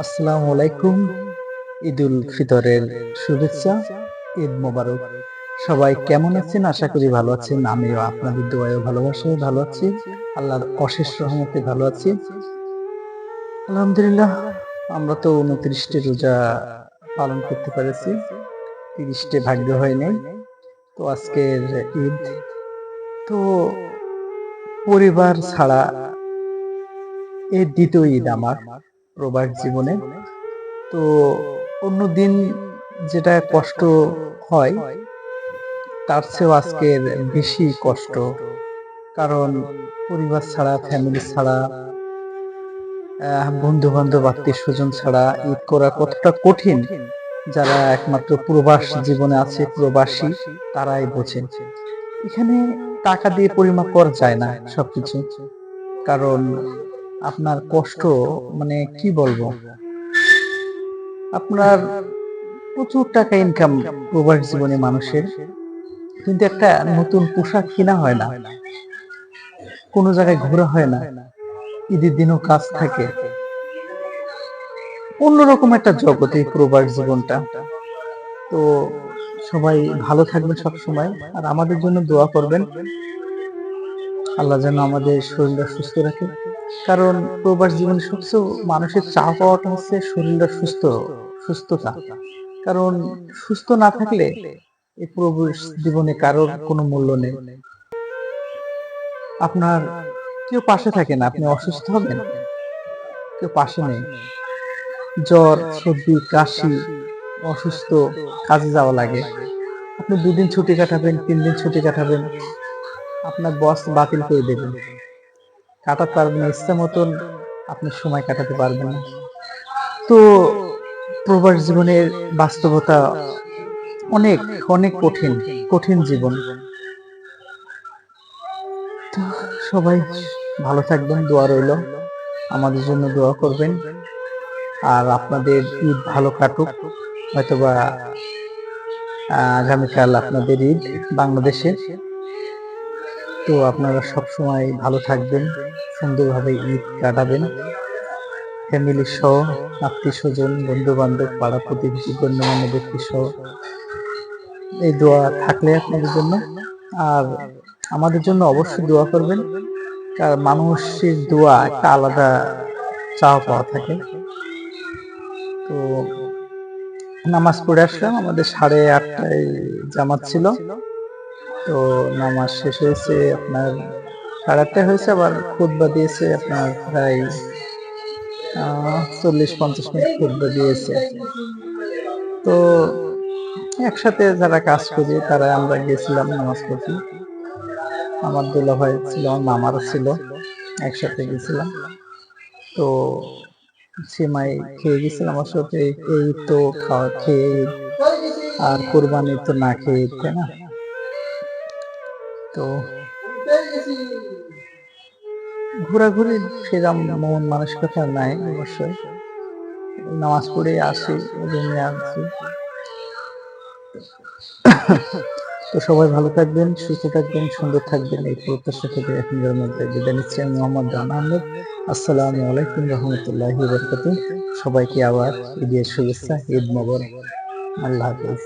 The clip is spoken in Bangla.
আসসালামু আলাইকুম। ঈদুল ফিতরের শুভেচ্ছা। ঈদ মোবারক। সবাই কেমন আছেন? আশা করি ভালো আছেন। আমিও আপনাদের দোয়ায় ও ভালোবাসায় ভালো আছি। আল্লাহর অশেষ রহমতে ভালো আছি। আলহামদুলিল্লাহ, আমরা তো ২৯ টি রোজা পালন করতে পেরেছি। ৩০ টি ভাগ্য হয় নাই। তো আজকের ঈদ। তো পরিবার ছাড়া এই ২য় ঈদ আমার প্রবাস জীবনে। তো অন্যদিন যেটা কষ্ট হয় তার চেয়েও আজকের বেশি কষ্ট। কারণ পরিবার ছাড়া, ফ্যামিলি ছাড়া, বন্ধু-বান্ধব, আত্মীয়স্বজন ছাড়া ঈদ করা কতটা কঠিন, যারা একমাত্র প্রবাস জীবনে আছে, প্রবাসী, তারাই বোঝেন। এখানে টাকা দিয়ে পরিমাপ করা যায় না সবকিছু। কারণ আপনার কষ্ট, মানে কি বলবো? আপনার প্রচুর টাকা ইনকাম প্রবাস জীবনে মানুষের, কিন্তু একটা নতুন পোশাক কিনা হয় না, কোনো জায়গায় ঘোরা হয় না, ঈদের দিনও কাজ থাকে। অন্যরকম একটা জগৎ এই প্রবাস জীবনটা। তো সবাই ভালো থাকবেন সব সময়, আর আমাদের জন্য দোয়া করবেন। আল্লাহ যেন আমাদের শরীরটা সুস্থ রাখে। কারণ প্রবাস জীবনে সবচেয়ে মানুষের চাওয়া পাওয়াটা হচ্ছে শরীরটা সুস্থতা। কারণ সুস্থ না থাকলে এই প্রবাস জীবনে কারোর কোনো মূল্য নেই। আপনার কেউ পাশে থাকে না, আপনি অসুস্থ হবেন, কেউ পাশে নেই। জ্বর, সর্দি, কাশি, অসুস্থ, কাজে যাওয়া লাগে। আপনি ২ দিন ছুটি কাটাবেন, ৩ দিন ছুটি কাটাবেন, আপনার বস বাতিল করে দেবেন। কাটাতে পারবেন না, ইচ্ছা মতন আপনি সময় কাটাতে পারবেন না। তো প্রবাস জীবনের বাস্তবতা অনেক অনেক কঠিন জীবন। তো সবাই ভালো থাকবেন, দোয়া রইল। আমাদের জন্য দোয়া করবেন। আর আপনাদের ঈদ ভালো কাটুক। হয়তোবা আগামীকাল আপনাদের ঈদ বাংলাদেশে। তো আপনারা সবসময় ভালো থাকবেন, সুন্দরভাবে ঈদ কাটাবেন ফ্যামিলি সহ, আত্মীয়-স্বজন, বন্ধু-বান্ধব, পাড়া প্রতিবেশী, গণ্যমান্য ব্যক্তি সহ। এই দোয়া থাকলে আপনাদের জন্য। আর আমাদের জন্য অবশ্যই দোয়া করবেন। কারণ মানুষের দোয়া একটা আলাদা চাওয়া পাওয়া থাকে। তো নামাজ পড়ে আসলাম, আমাদের 8:30টায় জামাত ছিল। তো নামাজ শেষ হয়েছে আপনার 8:30টায় হয়েছে, আবার খুতবা দিয়েছে আপনার প্রায় 40-50 মিনিট খুতবা দিয়েছে। তো একসাথে যারা কাজ করি তারা আমরা গেছিলাম নামাজ পড়তে। আমার দুলাভাই ছিল, আমার মামারও ছিল, একসাথে গেছিলাম। তো সেমাই খেয়ে গেছিলাম আমার সাথে। এই তো খাওয়া খেয়ে, আর কোরবানি তো না খেয়ে, তাই না? তো ঘোরাঘুরি সেরকম মন মানসিকতা নাই অবশ্যই। নামাজ পড়ে আসি, রুমে আসি। তো সবাই ভালো থাকবেন, সুস্থ থাকবেন, সুন্দর থাকবেন, এই প্রত্যাশা থেকে এখনকার মধ্যে বিদায় নিচ্ছি। আমি মোহাম্মদ রানা আহমেদ। আসসালামু আলাইকুম রহমতুল্লাহি ওয়া বারাকাতুহু। সবাইকে আবার ঈদের শুভেচ্ছা, ঈদ মোবারক। আল্লাহ হাফেজ।